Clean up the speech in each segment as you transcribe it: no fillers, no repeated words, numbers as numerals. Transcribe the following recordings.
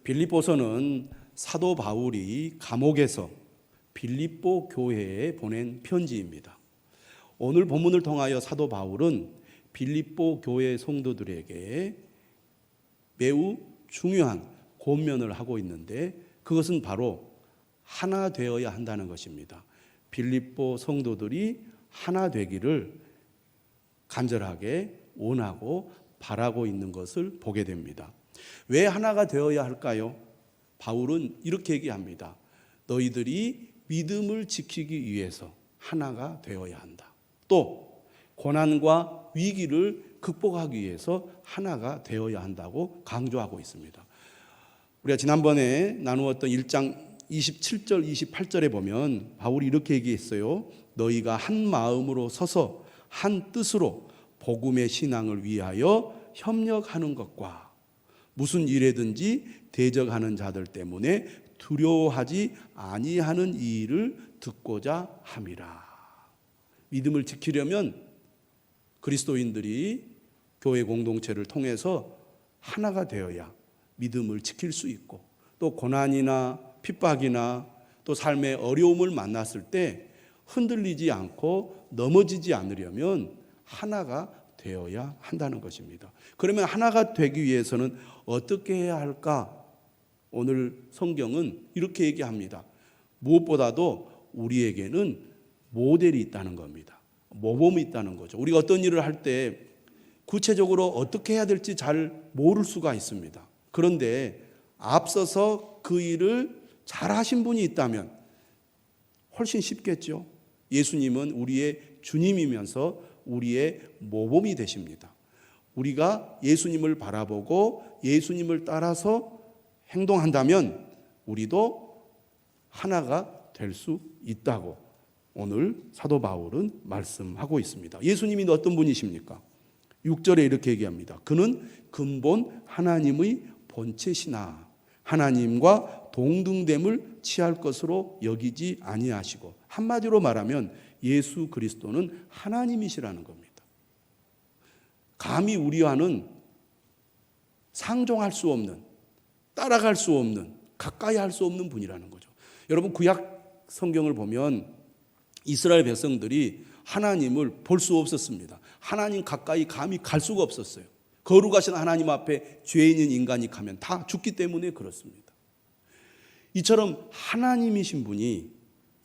빌립보서는 사도 바울이 감옥에서 빌립보 교회에 보낸 편지입니다. 오늘 본문을 통하여 사도 바울은 빌립보 교회 성도들에게 매우 중요한 권면을 하고 있는데, 그것은 바로 하나 되어야 한다는 것입니다. 빌립보 성도들이 하나 되기를 간절하게 원하고 바라고 있는 것을 보게 됩니다. 왜 하나가 되어야 할까요? 바울은 이렇게 얘기합니다. 너희들이 믿음을 지키기 위해서 하나가 되어야 한다. 또 고난과 위기를 극복하기 위해서 하나가 되어야 한다고 강조하고 있습니다. 우리가 지난번에 나누었던 1장 27절 28절에 보면 바울이 이렇게 얘기했어요. 너희가 한 마음으로 서서 한 뜻으로 복음의 신앙을 위하여 협력하는 것과 무슨 일에든지 대적하는 자들 때문에 두려워하지 아니하는 이 일을 듣고자 함이라. 믿음을 지키려면 그리스도인들이 교회 공동체를 통해서 하나가 되어야 믿음을 지킬 수 있고, 또 고난이나 핍박이나 또 삶의 어려움을 만났을 때 흔들리지 않고 넘어지지 않으려면 하나가 되어야 한다는 것입니다. 그러면 하나가 되기 위해서는 어떻게 해야 할까? 오늘 성경은 이렇게 얘기합니다. 무엇보다도 우리에게는 모델이 있다는 겁니다. 모범이 있다는 거죠. 우리가 어떤 일을 할 때 구체적으로 어떻게 해야 될지 잘 모를 수가 있습니다. 그런데 앞서서 그 일을 잘 하신 분이 있다면 훨씬 쉽겠죠. 예수님은 우리의 주님이면서 우리의 모범이 되십니다. 우리가 예수님을 바라보고 예수님을 따라서 행동한다면 우리도 하나가 될 수 있다고 오늘 사도 바울은 말씀하고 있습니다. 예수님이 어떤 분이십니까? 6절에 이렇게 얘기합니다. 그는 근본 하나님의 본체시나 하나님과 동등됨을 취할 것으로 여기지 아니하시고, 한마디로 말하면 예수 그리스도는 하나님이시라는 겁니다. 감히 우리와는 상종할 수 없는, 따라갈 수 없는, 가까이 할 수 없는 분이라는 거죠. 여러분, 구약 성경을 보면 이스라엘 백성들이 하나님을 볼 수 없었습니다. 하나님 가까이 감히 갈 수가 없었어요. 거룩하신 하나님 앞에 죄 있는 인간이 가면 다 죽기 때문에 그렇습니다. 이처럼 하나님이신 분이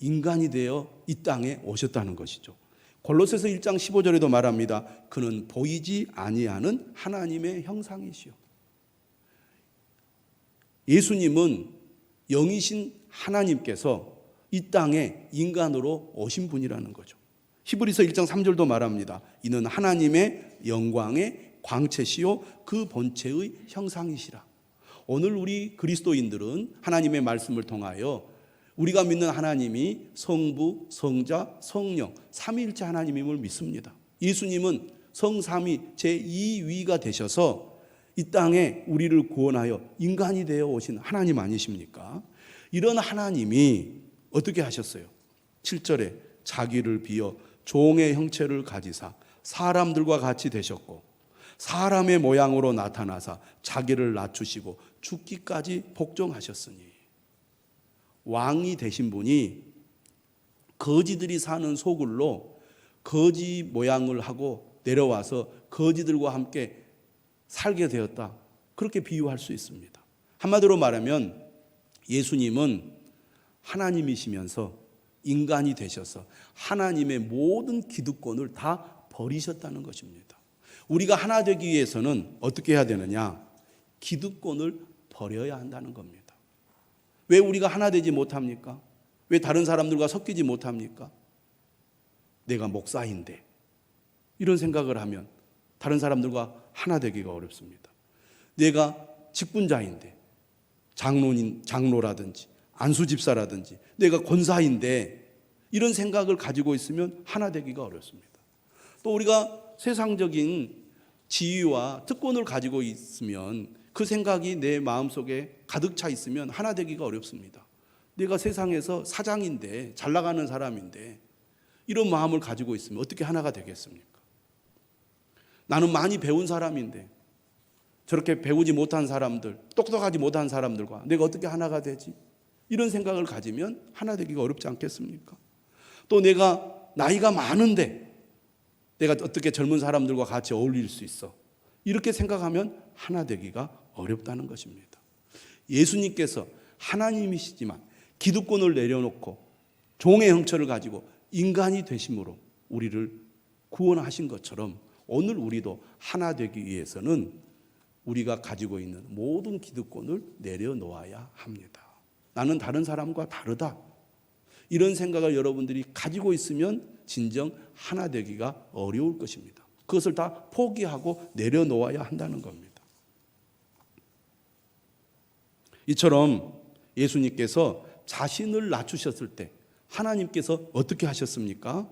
인간이 되어 이 땅에 오셨다는 것이죠. 골로새서 1장 15절에도 말합니다. 그는 보이지 아니하는 하나님의 형상이시요. 예수님은 영이신 하나님께서 이 땅에 인간으로 오신 분이라는 거죠. 히브리서 1장 3절도 말합니다. 이는 하나님의 영광의 광채시요 그 본체의 형상이시라. 오늘 우리 그리스도인들은 하나님의 말씀을 통하여 우리가 믿는 하나님이 성부, 성자, 성령 삼위일체 하나님임을 믿습니다. 예수님은 성삼위 제2위가 되셔서 이 땅에 우리를 구원하여 인간이 되어 오신 하나님 아니십니까? 이런 하나님이 어떻게 하셨어요? 7절에 자기를 비어 종의 형체를 가지사 사람들과 같이 되셨고 사람의 모양으로 나타나사 자기를 낮추시고 죽기까지 복종하셨으니, 왕이 되신 분이 거지들이 사는 소굴로 거지 모양을 하고 내려와서 거지들과 함께 살게 되었다, 그렇게 비유할 수 있습니다. 한마디로 말하면 예수님은 하나님이시면서 인간이 되셔서 하나님의 모든 기득권을 다 버리셨다는 것입니다. 우리가 하나 되기 위해서는 어떻게 해야 되느냐? 기득권을 버려야 한다는 겁니다. 왜 우리가 하나 되지 못합니까? 왜 다른 사람들과 섞이지 못합니까? 내가 목사인데 이런 생각을 하면 다른 사람들과 하나 되기가 어렵습니다. 내가 직분자인데 장로라든지 안수집사라든지 내가 권사인데 이런 생각을 가지고 있으면 하나 되기가 어렵습니다. 또 우리가 세상적인 지위와 특권을 가지고 있으면 그 생각이 내 마음속에 가득 차 있으면 하나 되기가 어렵습니다. 내가 세상에서 사장인데 잘 나가는 사람인데 이런 마음을 가지고 있으면 어떻게 하나가 되겠습니까? 나는 많이 배운 사람인데 저렇게 배우지 못한 사람들, 똑똑하지 못한 사람들과 내가 어떻게 하나가 되지? 이런 생각을 가지면 하나 되기가 어렵지 않겠습니까? 또 내가 나이가 많은데 내가 어떻게 젊은 사람들과 같이 어울릴 수 있어? 이렇게 생각하면 하나 되기가 어렵다는 것입니다. 예수님께서 하나님이시지만 기득권을 내려놓고 종의 형체를 가지고 인간이 되심으로 우리를 구원하신 것처럼 오늘 우리도 하나 되기 위해서는 우리가 가지고 있는 모든 기득권을 내려놓아야 합니다. 나는 다른 사람과 다르다. 이런 생각을 여러분들이 가지고 있으면 진정 하나 되기가 어려울 것입니다. 그것을 다 포기하고 내려놓아야 한다는 겁니다. 이처럼 예수님께서 자신을 낮추셨을 때 하나님께서 어떻게 하셨습니까?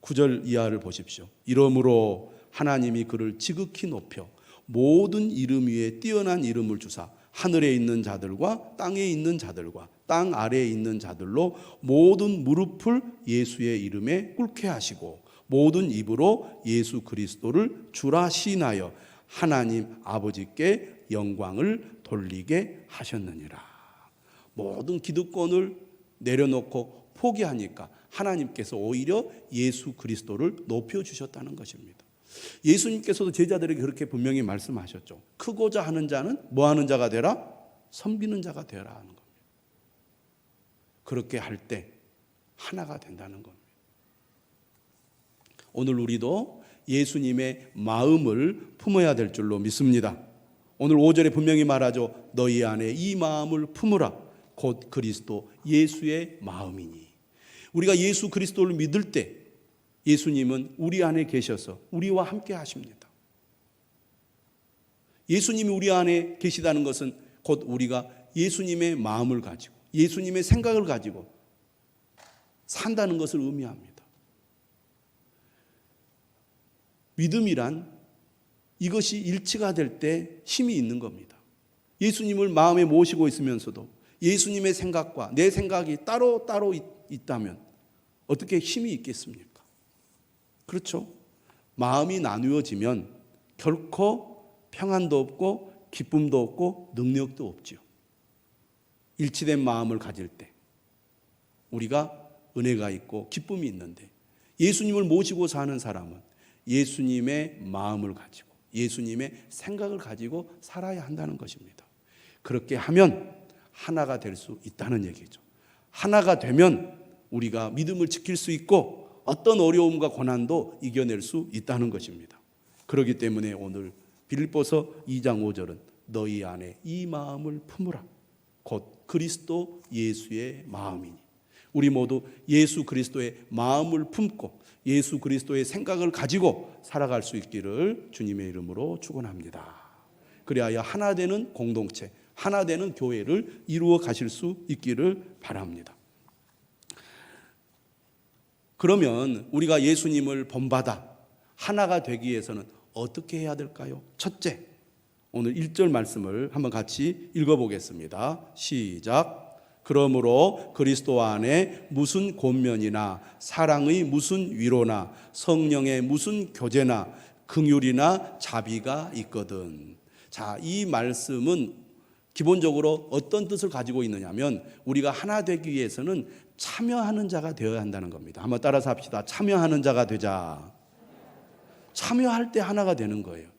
9절 이하를 보십시오. 이러므로 하나님이 그를 지극히 높여 모든 이름 위에 뛰어난 이름을 주사 하늘에 있는 자들과 땅에 있는 자들과 땅 아래에 있는 자들로 모든 무릎을 예수의 이름에 꿇게 하시고 모든 입으로 예수 그리스도를 주라 시인하여 하나님 아버지께 영광을 돌리게 하셨느니라. 모든 기득권을 내려놓고 포기하니까 하나님께서 오히려 예수 그리스도를 높여주셨다는 것입니다. 예수님께서도 제자들에게 그렇게 분명히 말씀하셨죠. 크고자 하는 자는 뭐 하는 자가 되라? 섬기는 자가 되라 하는 겁니다. 그렇게 할 때 하나가 된다는 겁니다. 오늘 우리도 예수님의 마음을 품어야 될 줄로 믿습니다. 오늘 5절에 분명히 말하죠. 너희 안에 이 마음을 품으라. 곧 그리스도 예수의 마음이니. 우리가 예수 그리스도를 믿을 때 예수님은 우리 안에 계셔서 우리와 함께 하십니다. 예수님이 우리 안에 계시다는 것은 곧 우리가 예수님의 마음을 가지고 예수님의 생각을 가지고 산다는 것을 의미합니다. 믿음이란 이것이 일치가 될 때 힘이 있는 겁니다. 예수님을 마음에 모시고 있으면서도 예수님의 생각과 내 생각이 따로 있다면 어떻게 힘이 있겠습니까? 그렇죠? 마음이 나누어지면 결코 평안도 없고 기쁨도 없고 능력도 없지요. 일치된 마음을 가질 때 우리가 은혜가 있고 기쁨이 있는데 예수님을 모시고 사는 사람은 예수님의 마음을 가지고 예수님의 생각을 가지고 살아야 한다는 것입니다. 그렇게 하면 하나가 될 수 있다는 얘기죠. 하나가 되면 우리가 믿음을 지킬 수 있고 어떤 어려움과 고난도 이겨낼 수 있다는 것입니다. 그렇기 때문에 오늘 빌립보서 2장 5절은 너희 안에 이 마음을 품으라. 곧 그리스도 예수의 마음이니. 우리 모두 예수 그리스도의 마음을 품고 예수 그리스도의 생각을 가지고 살아갈 수 있기를 주님의 이름으로 축원합니다. 그리하여 하나 되는 공동체, 하나 되는 교회를 이루어 가실 수 있기를 바랍니다. 그러면 우리가 예수님을 본받아 하나가 되기 위해서는 어떻게 해야 될까요? 첫째, 오늘 1절 말씀을 한번 같이 읽어보겠습니다. 시작. 그러므로 그리스도 안에 무슨 권면이나 사랑의 무슨 위로나 성령의 무슨 교제나 긍휼이나 자비가 있거든. 자, 이 말씀은 기본적으로 어떤 뜻을 가지고 있느냐면 우리가 하나 되기 위해서는 참여하는 자가 되어야 한다는 겁니다. 한번 따라서 합시다. 참여하는 자가 되자. 참여할 때 하나가 되는 거예요.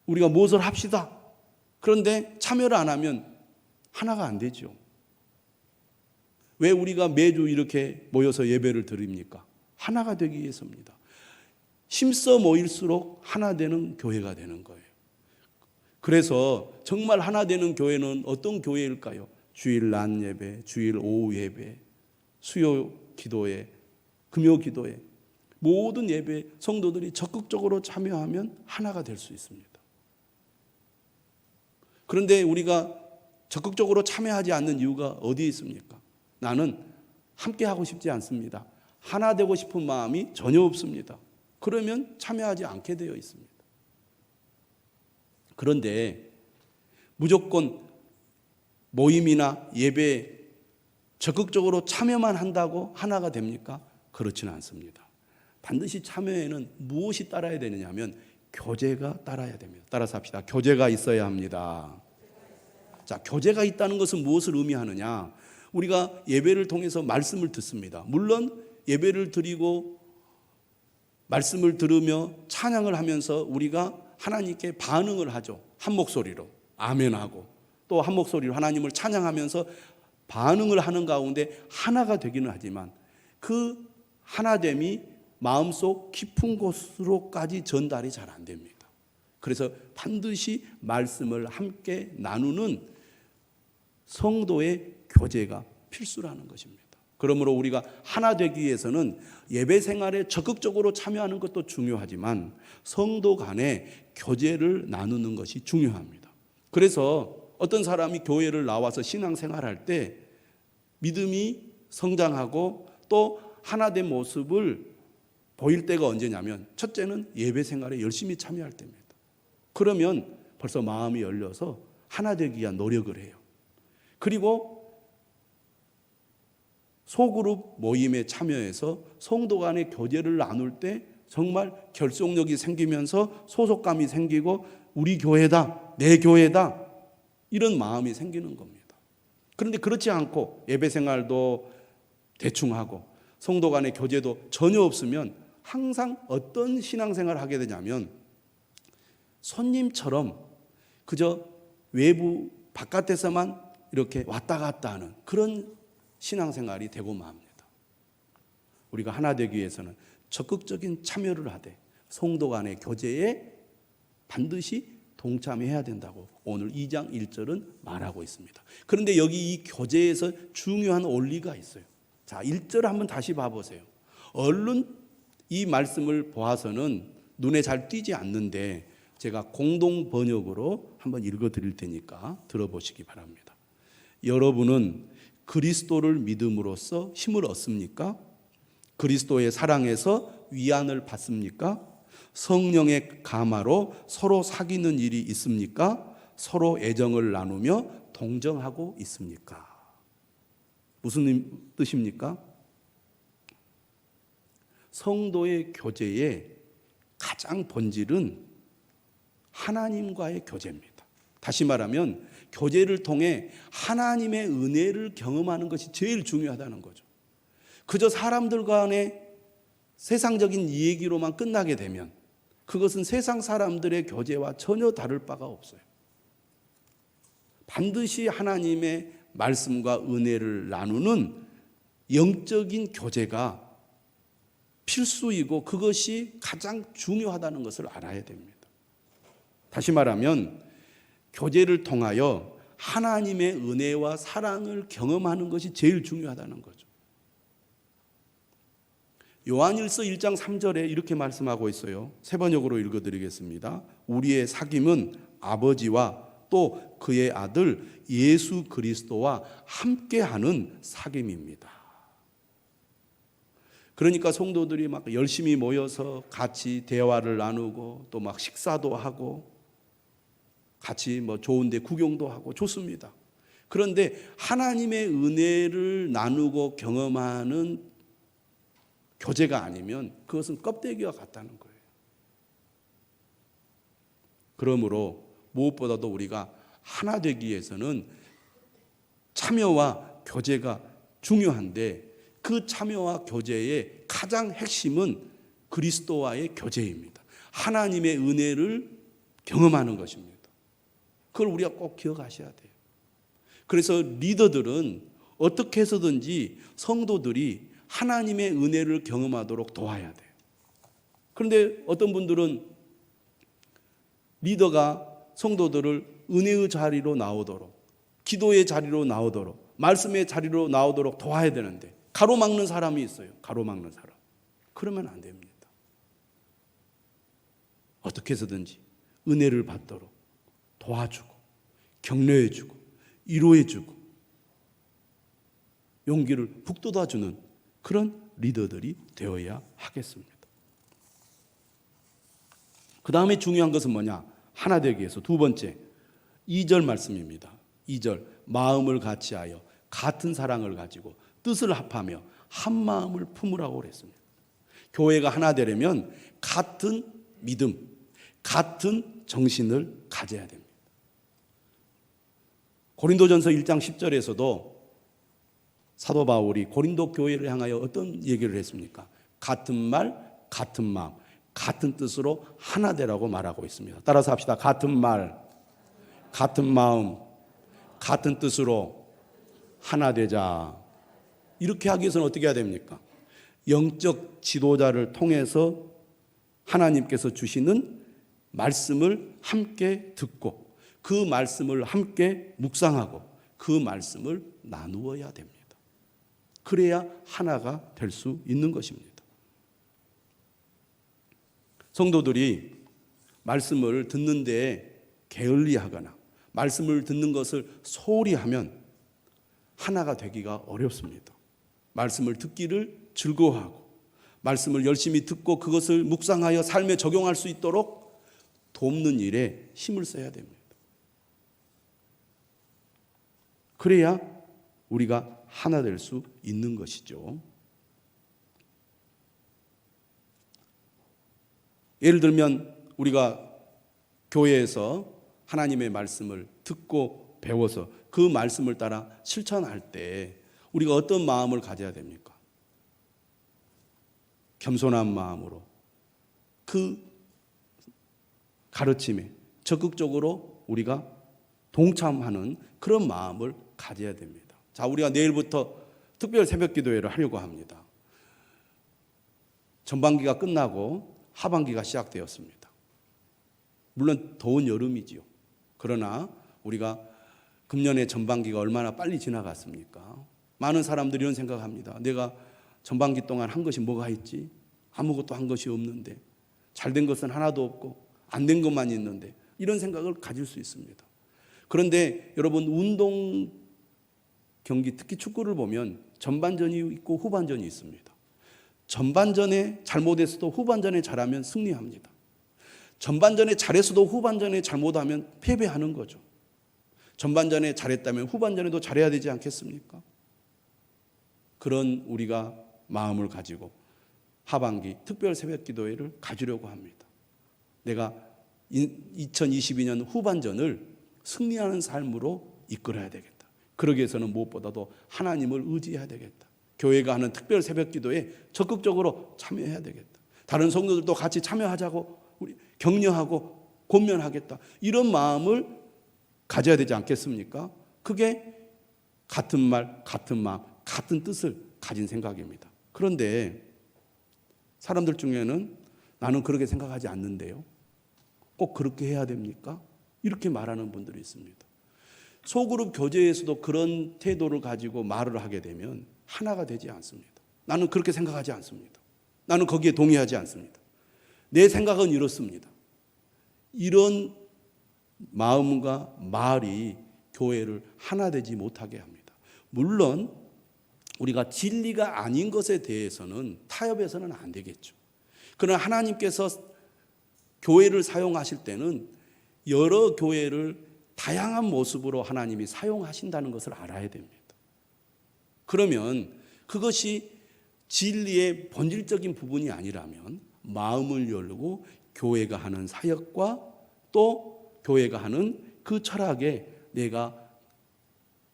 우리가 무엇을 합시다. 그런데 참여를 안 하면 하나가 안 되죠. 왜 우리가 매주 이렇게 모여서 예배를 드립니까? 하나가 되기 위해서입니다. 힘써 모일수록 하나 되는 교회가 되는 거예요. 그래서 정말 하나 되는 교회는 어떤 교회일까요? 주일 낮 예배, 주일 오후 예배, 수요 기도회, 금요 기도회, 모든 예배 성도들이 적극적으로 참여하면 하나가 될 수 있습니다. 그런데 우리가 적극적으로 참여하지 않는 이유가 어디에 있습니까? 나는 함께 하고 싶지 않습니다. 하나 되고 싶은 마음이 전혀 없습니다. 그러면 참여하지 않게 되어 있습니다. 그런데 무조건 모임이나 예배에 적극적으로 참여만 한다고 하나가 됩니까? 그렇지는 않습니다. 반드시 참여에는 무엇이 따라야 되느냐 하면 교제가 따라야 됩니다. 따라서 합시다. 교제가 있어야 합니다. 자, 교제가 있다는 것은 무엇을 의미하느냐? 우리가 예배를 통해서 말씀을 듣습니다. 물론 예배를 드리고 말씀을 들으며 찬양을 하면서 우리가 하나님께 반응을 하죠. 한 목소리로 아멘하고 또 한 목소리로 하나님을 찬양하면서 반응을 하는 가운데 하나가 되기는 하지만 그 하나됨이 마음속 깊은 곳으로까지 전달이 잘 안 됩니다. 그래서 반드시 말씀을 함께 나누는 성도의 교제가 필수라는 것입니다. 그러므로 우리가 하나 되기 위해서는 예배 생활에 적극적으로 참여하는 것도 중요하지만 성도 간의 교제를 나누는 것이 중요합니다. 그래서 어떤 사람이 교회를 나와서 신앙생활할 때 믿음이 성장하고 또 하나된 모습을 보일 때가 언제냐면 첫째는 예배 생활에 열심히 참여할 때입니다. 그러면 벌써 마음이 열려서 하나 되기 위한 노력을 해요. 그리고 소그룹 모임에 참여해서 성도 간의 교제를 나눌 때 정말 결속력이 생기면서 소속감이 생기고 우리 교회다, 내 교회다 이런 마음이 생기는 겁니다. 그런데 그렇지 않고 예배 생활도 대충 하고 성도 간의 교제도 전혀 없으면 항상 어떤 신앙생활을 하게 되냐면 손님처럼 그저 외부 바깥에서만 이렇게 왔다 갔다 하는 그런 신앙생활이 되고 맙니다. 우리가 하나 되기 위해서는 적극적인 참여를 하되 성도 간의 교제에 반드시 동참해야 된다고 오늘 2장 1절은 말하고 있습니다. 그런데 여기 이 교제에서 중요한 원리가 있어요. 자, 1절 한번 다시 봐보세요. 얼른 이 말씀을 보아서는 눈에 잘 띄지 않는데 제가 공동 번역으로 한번 읽어드릴 테니까 들어보시기 바랍니다. 여러분은 그리스도를 믿음으로써 힘을 얻습니까? 그리스도의 사랑에서 위안을 받습니까? 성령의 감화로 서로 사귀는 일이 있습니까? 서로 애정을 나누며 동정하고 있습니까? 무슨 뜻입니까? 성도의 교제의 가장 본질은 하나님과의 교제입니다. 다시 말하면 교제를 통해 하나님의 은혜를 경험하는 것이 제일 중요하다는 거죠. 그저 사람들 간의 세상적인 이야기로만 끝나게 되면 그것은 세상 사람들의 교제와 전혀 다를 바가 없어요. 반드시 하나님의 말씀과 은혜를 나누는 영적인 교제가 필수이고 그것이 가장 중요하다는 것을 알아야 됩니다. 다시 말하면 교제를 통하여 하나님의 은혜와 사랑을 경험하는 것이 제일 중요하다는 거죠. 요한일서 1장 3절에 이렇게 말씀하고 있어요. 세 번역으로 읽어드리겠습니다. 우리의 사귐은 아버지와 또 그의 아들 예수 그리스도와 함께하는 사귐입니다. 그러니까 성도들이 막 열심히 모여서 같이 대화를 나누고 또 막 식사도 하고 같이 뭐 좋은데 구경도 하고 좋습니다. 그런데 하나님의 은혜를 나누고 경험하는 교제가 아니면 그것은 껍데기와 같다는 거예요. 그러므로 무엇보다도 우리가 하나 되기 위해서는 참여와 교제가 중요한데 그 참여와 교제의 가장 핵심은 그리스도와의 교제입니다. 하나님의 은혜를 경험하는 것입니다. 그걸 우리가 꼭 기억하셔야 돼요. 그래서 리더들은 어떻게 해서든지 성도들이 하나님의 은혜를 경험하도록 도와야 돼요. 그런데 어떤 분들은 리더가 성도들을 은혜의 자리로 나오도록, 기도의 자리로 나오도록, 말씀의 자리로 나오도록 도와야 되는데 가로막는 사람이 있어요. 가로막는 사람. 그러면 안 됩니다. 어떻게 해서든지 은혜를 받도록 도와주고 격려해주고 위로해주고 용기를 북돋아주는 그런 리더들이 되어야 하겠습니다. 그 다음에 중요한 것은 뭐냐? 하나 되기 위해서 두 번째 2절 말씀입니다. 2절 마음을 같이하여 같은 사랑을 가지고 뜻을 합하며 한 마음을 품으라고 그랬습니다. 교회가 하나 되려면 같은 믿음, 같은 정신을 가져야 됩니다. 고린도전서 1장 10절에서도 사도 바울이 고린도 교회를 향하여 어떤 얘기를 했습니까? 같은 말, 같은 마음, 같은 뜻으로 하나 되라고 말하고 있습니다. 따라서 합시다. 같은 말, 같은 마음, 같은 뜻으로 하나 되자. 이렇게 하기 위해서는 어떻게 해야 됩니까? 영적 지도자를 통해서 하나님께서 주시는 말씀을 함께 듣고 그 말씀을 함께 묵상하고 그 말씀을 나누어야 됩니다. 그래야 하나가 될 수 있는 것입니다. 성도들이 말씀을 듣는데 게을리하거나 말씀을 듣는 것을 소홀히 하면 하나가 되기가 어렵습니다. 말씀을 듣기를 즐거워하고 말씀을 열심히 듣고 그것을 묵상하여 삶에 적용할 수 있도록 돕는 일에 힘을 써야 됩니다. 그래야 우리가 하나 될 수 있는 것이죠. 예를 들면 우리가 교회에서 하나님의 말씀을 듣고 배워서 그 말씀을 따라 실천할 때 우리가 어떤 마음을 가져야 됩니까? 겸손한 마음으로 그 가르침에 적극적으로 우리가 동참하는 그런 마음을 가져야 됩니다. 자, 우리가 내일부터 특별 새벽 기도회를 하려고 합니다. 전반기가 끝나고 하반기가 시작되었습니다. 물론 더운 여름이지요. 그러나 우리가 금년의 전반기가 얼마나 빨리 지나갔습니까? 많은 사람들이 이런 생각합니다. 내가 전반기 동안 한 것이 뭐가 있지? 아무것도 한 것이 없는데, 잘된 것은 하나도 없고 안 된 것만 있는데, 이런 생각을 가질 수 있습니다. 그런데 여러분, 운동 경기, 특히 축구를 보면 전반전이 있고 후반전이 있습니다. 전반전에 잘못했어도 후반전에 잘하면 승리합니다. 전반전에 잘했어도 후반전에 잘못하면 패배하는 거죠. 전반전에 잘했다면 후반전에도 잘해야 되지 않겠습니까? 그런 우리가 마음을 가지고 하반기 특별 새벽 기도회를 가지려고 합니다. 내가 2022년 후반전을 승리하는 삶으로 이끌어야 되겠다. 그러기 위해서는 무엇보다도 하나님을 의지해야 되겠다. 교회가 하는 특별 새벽 기도에 적극적으로 참여해야 되겠다. 다른 성도들도 같이 참여하자고 우리 격려하고 권면하겠다. 이런 마음을 가져야 되지 않겠습니까? 그게 같은 말, 같은 마음, 같은 뜻을 가진 생각입니다. 그런데 사람들 중에는 나는 그렇게 생각하지 않는데요. 꼭 그렇게 해야 됩니까? 이렇게 말하는 분들이 있습니다. 소그룹 교제에서도 그런 태도를 가지고 말을 하게 되면 하나가 되지 않습니다. 나는 그렇게 생각하지 않습니다. 나는 거기에 동의하지 않습니다. 내 생각은 이렇습니다. 이런 마음과 말이 교회를 하나 되지 못하게 합니다. 물론 우리가 진리가 아닌 것에 대해서는 타협해서는 안 되겠죠. 그러나 하나님께서 교회를 사용하실 때는 여러 교회를 다양한 모습으로 하나님이 사용하신다는 것을 알아야 됩니다. 그러면 그것이 진리의 본질적인 부분이 아니라면 마음을 열고 교회가 하는 사역과 또 교회가 하는 그 철학에 내가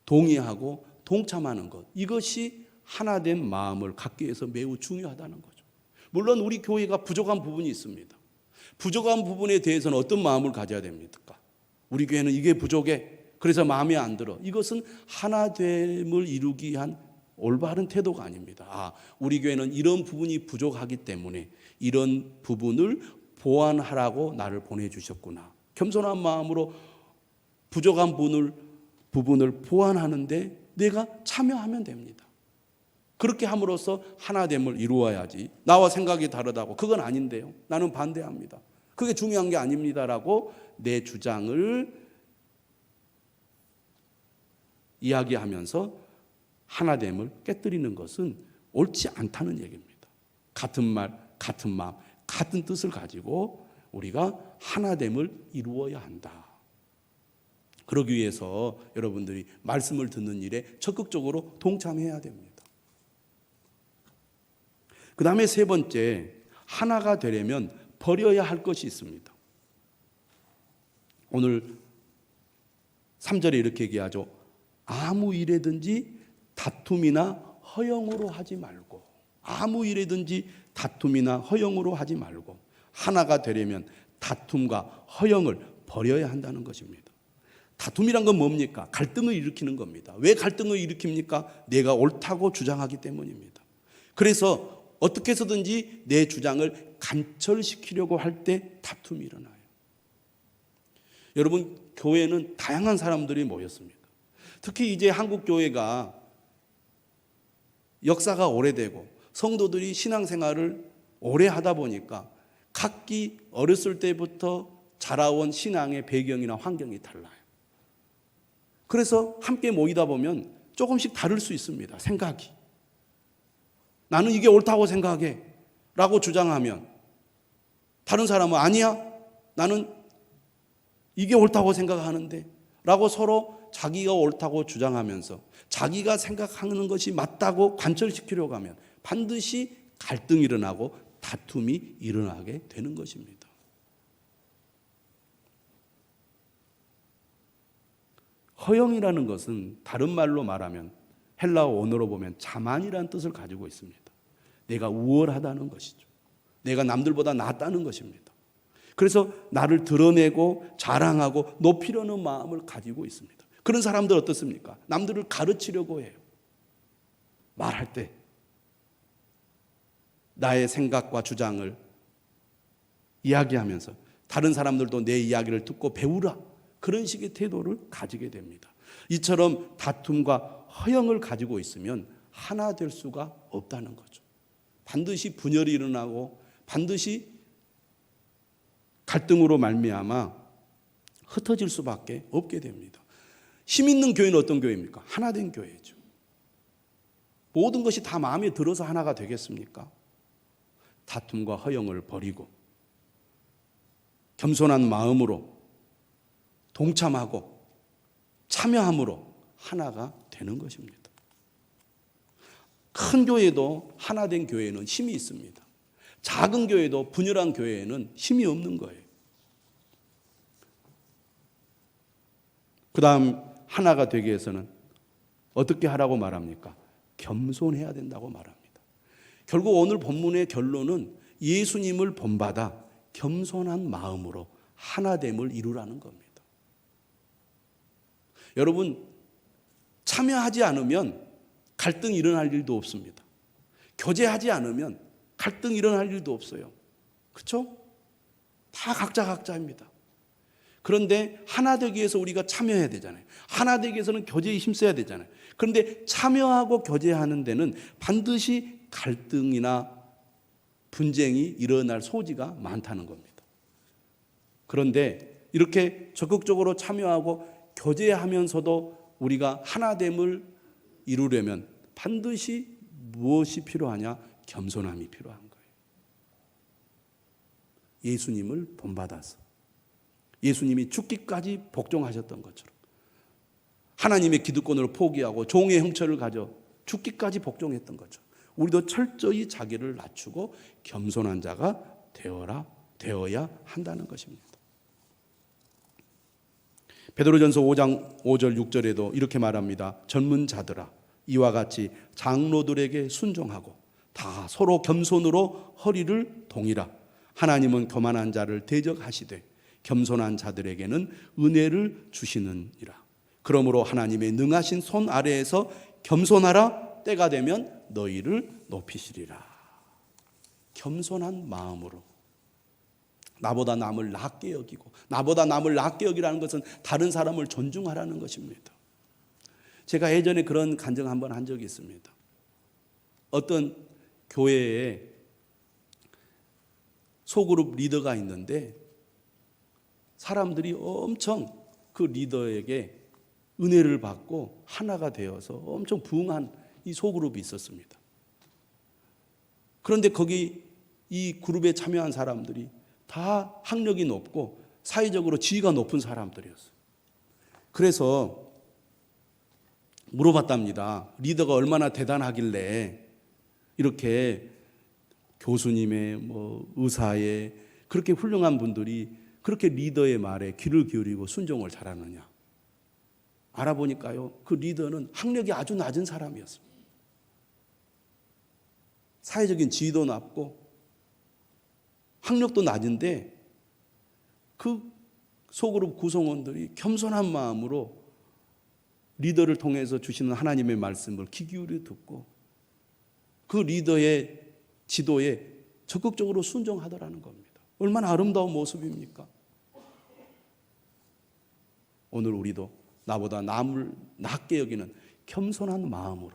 동의하고 동참하는 것, 이것이 하나된 마음을 갖기 위해서 매우 중요하다는 거죠. 물론 우리 교회가 부족한 부분이 있습니다. 부족한 부분에 대해서는 어떤 마음을 가져야 됩니까? 우리 교회는 이게 부족해, 그래서 마음에 안 들어. 이것은 하나됨을 이루기 위한 올바른 태도가 아닙니다. 우리 교회는 이런 부분이 부족하기 때문에 이런 부분을 보완하라고 나를 보내주셨구나. 겸손한 마음으로 부족한 부분을 보완하는데 내가 참여하면 됩니다. 그렇게 함으로써 하나됨을 이루어야지. 나와 생각이 다르다고 그건 아닌데요, 나는 반대합니다, 그게 중요한 게 아닙니다라고 내 주장을 이야기하면서 하나됨을 깨뜨리는 것은 옳지 않다는 얘기입니다. 같은 말, 같은 마음, 같은 뜻을 가지고 우리가 하나됨을 이루어야 한다. 그러기 위해서 여러분들이 말씀을 듣는 일에 적극적으로 동참해야 됩니다. 그 다음에 세 번째, 하나가 되려면 버려야 할 것이 있습니다. 오늘 3절에 이렇게 얘기하죠. 아무 일에든지 다툼이나 허영으로 하지 말고, 아무 일에든지 다툼이나 허영으로 하지 말고 하나가 되려면 다툼과 허영을 버려야 한다는 것입니다. 다툼이란 건 뭡니까? 갈등을 일으키는 겁니다. 왜 갈등을 일으킵니까? 내가 옳다고 주장하기 때문입니다. 그래서 어떻게 해서든지 내 주장을 관철시키려고 할 때 다툼이 일어나요. 여러분, 교회는 다양한 사람들이 모였습니다. 특히 이제 한국 교회가 역사가 오래되고 성도들이 신앙생활을 오래 하다 보니까 각기 어렸을 때부터 자라온 신앙의 배경이나 환경이 달라요. 그래서 함께 모이다 보면 조금씩 다를 수 있습니다. 생각이. 나는 이게 옳다고 생각해 라고 주장하면 다른 사람은 아니야, 나는 이게 옳다고 생각하는데 라고 서로 자기가 옳다고 주장하면서 자기가 생각하는 것이 맞다고 관철시키려고 하면 반드시 갈등이 일어나고 다툼이 일어나게 되는 것입니다. 허영이라는 것은 다른 말로 말하면 헬라어 원어로 보면 자만이라는 뜻을 가지고 있습니다. 내가 우월하다는 것이죠. 내가 남들보다 낫다는 것입니다. 그래서 나를 드러내고 자랑하고 높이려는 마음을 가지고 있습니다. 그런 사람들 어떻습니까? 남들을 가르치려고 해요. 말할 때 나의 생각과 주장을 이야기하면서 다른 사람들도 내 이야기를 듣고 배우라, 그런 식의 태도를 가지게 됩니다. 이처럼 다툼과 허영을 가지고 있으면 하나 될 수가 없다는 거죠. 반드시 분열이 일어나고 반드시 갈등으로 말미암아 흩어질 수밖에 없게 됩니다. 힘 있는 교회는 어떤 교회입니까? 하나 된 교회죠. 모든 것이 다 마음에 들어서 하나가 되겠습니까? 다툼과 허영을 버리고 겸손한 마음으로 동참하고 참여함으로 하나가 되는 것입니다. 큰 교회도 하나 된 교회는 힘이 있습니다. 작은 교회도 분열한 교회에는 힘이 없는 거예요. 그 다음 하나가 되기 위해서는 어떻게 하라고 말합니까? 겸손해야 된다고 말합니다. 결국 오늘 본문의 결론은 예수님을 본받아 겸손한 마음으로 하나됨을 이루라는 겁니다. 여러분, 참여하지 않으면 갈등이 일어날 일도 없습니다. 교제하지 않으면 갈등이 일어날 일도 없어요. 그렇죠? 다 각자입니다. 그런데 하나 되기 위해서 우리가 참여해야 되잖아요. 하나 되기 위해서는 교제에 힘써야 되잖아요. 그런데 참여하고 교제하는 데는 반드시 갈등이나 분쟁이 일어날 소지가 많다는 겁니다. 그런데 이렇게 적극적으로 참여하고 교제하면서도 우리가 하나됨을 이루려면 반드시 무엇이 필요하냐? 겸손함이 필요한 거예요. 예수님을 본받아서 예수님이 죽기까지 복종하셨던 것처럼 하나님의 기득권을 포기하고 종의 형체를 가져 죽기까지 복종했던 것처럼 우리도 철저히 자기를 낮추고 겸손한 자가 되어야 한다는 것입니다. 베드로전서 5장 5절 6절에도 이렇게 말합니다. 젊은 자들아, 이와 같이 장로들에게 순종하고 다 서로 겸손으로 허리를 동이라. 하나님은 교만한 자를 대적하시되 겸손한 자들에게는 은혜를 주시느니라. 그러므로 하나님의 능하신 손 아래에서 겸손하라. 때가 되면 너희를 높이시리라. 겸손한 마음으로 나보다 남을 낮게 여기고, 나보다 남을 낮게 여기라는 것은 다른 사람을 존중하라는 것입니다. 제가 예전에 그런 간증 한번 한 적이 있습니다. 어떤 교회에 소그룹 리더가 있는데 사람들이 엄청 그 리더에게 은혜를 받고 하나가 되어서 엄청 부흥한 이 소그룹이 있었습니다. 그런데 거기 이 그룹에 참여한 사람들이 다 학력이 높고 사회적으로 지위가 높은 사람들이었어요. 그래서 물어봤답니다. 리더가 얼마나 대단하길래 이렇게 교수님의 의사의 그렇게 훌륭한 분들이 그렇게 리더의 말에 귀를 기울이고 순종을 잘하느냐? 알아보니까요, 그 리더는 학력이 아주 낮은 사람이었습니다. 사회적인 지위도 낮고 학력도 낮은데 그 소그룹 구성원들이 겸손한 마음으로 리더를 통해서 주시는 하나님의 말씀을 귀 기울여 듣고 그 리더의 지도에 적극적으로 순종하더라는 겁니다. 얼마나 아름다운 모습입니까? 오늘 우리도 나보다 남을 낮게 여기는 겸손한 마음으로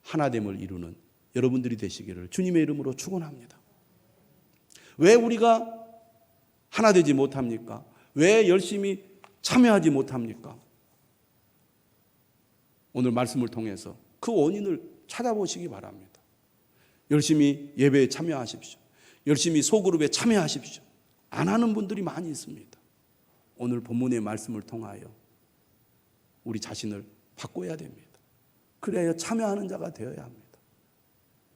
하나됨을 이루는 여러분들이 되시기를 주님의 이름으로 축원합니다. 왜 우리가 하나 되지 못합니까? 왜 열심히 참여하지 못합니까? 오늘 말씀을 통해서 그 원인을 찾아보시기 바랍니다. 열심히 예배에 참여하십시오. 열심히 소그룹에 참여하십시오. 안 하는 분들이 많이 있습니다. 오늘 본문의 말씀을 통하여 우리 자신을 바꿔야 됩니다. 그래야 참여하는 자가 되어야 합니다.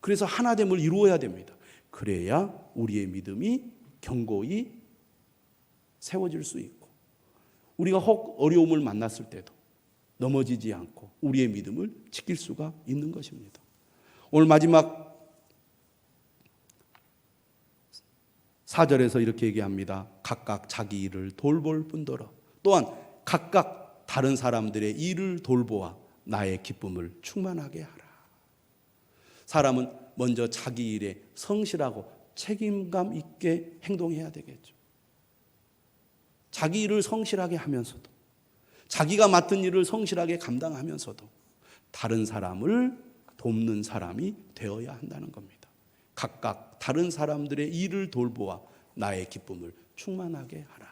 그래서 하나됨을 이루어야 됩니다. 그래야 우리의 믿음이 견고히 세워질 수 있고 우리가 혹 어려움을 만났을 때도 넘어지지 않고 우리의 믿음을 지킬 수가 있는 것입니다. 오늘 마지막 4절에서 이렇게 얘기합니다. 각각 자기 일을 돌볼 뿐더러 또한 각각 다른 사람들의 일을 돌보아 나의 기쁨을 충만하게 하라. 사람은 먼저 자기 일에 성실하고 책임감 있게 행동해야 되겠죠. 자기 일을 성실하게 하면서도 자기가 맡은 일을 성실하게 감당하면서도 다른 사람을 돕는 사람이 되어야 한다는 겁니다. 각각 다른 사람들의 일을 돌보아 나의 기쁨을 충만하게 하라.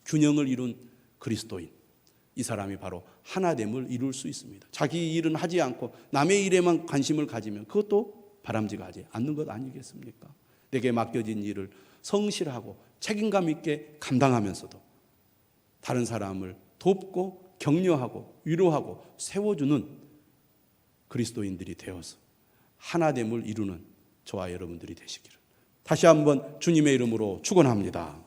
균형을 이룬 그리스도인, 이 사람이 바로 하나됨을 이룰 수 있습니다. 자기 일은 하지 않고 남의 일에만 관심을 가지면 그것도 바람직하지 않는 것 아니겠습니까? 내게 맡겨진 일을 성실하고 책임감 있게 감당하면서도 다른 사람을 돕고 격려하고 위로하고 세워주는 그리스도인들이 되어서 하나됨을 이루는 저와 여러분들이 되시기를 다시 한번 주님의 이름으로 축원합니다.